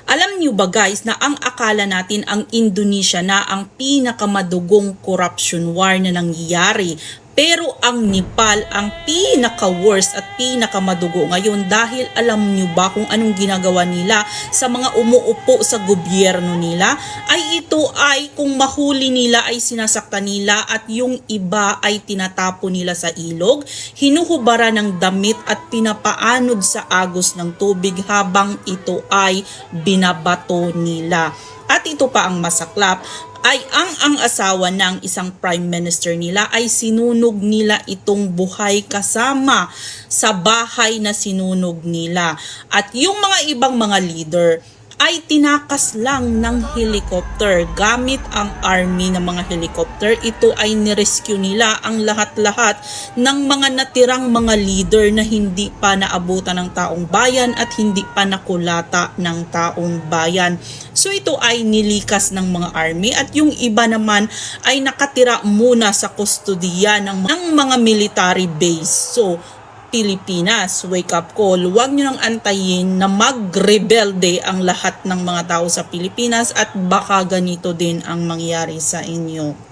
Alam niyo ba guys na ang akala natin ang Indonesia na ang pinakamadugong corruption war na nangyayari. Pero ang Nepal ang pinaka-worst at pinakamadugo ngayon dahil alam niyo ba kung anong ginagawa nila sa mga umuupo sa gobyerno nila? Ay ito ay kung mahuli nila ay sinasaktan nila at yung iba ay tinatapo nila sa ilog, hinuhubara ng damit at pinapaanod sa agos ng tubig habang ito ay binabato nila. At ito pa ang masaklap, ay ang asawa ng isang prime minister nila ay sinunog nila itong buhay kasama sa bahay na sinunog nila. At yung mga ibang mga leader ay tinakas lang ng helicopter gamit ang army ng mga helicopter. Ito ay nirescue nila ang lahat-lahat ng mga natirang mga leader na hindi pa naabutan ng taong bayan at hindi pa nakulata ng taong bayan. So ito ay nilikas ng mga army at yung iba naman ay nakatira muna sa kustodiya ng mga military base. So Pilipinas, wake up call. Huwag nyo nang antayin na magrebelde ang lahat ng mga tao sa Pilipinas at baka ganito din ang mangyari sa inyo.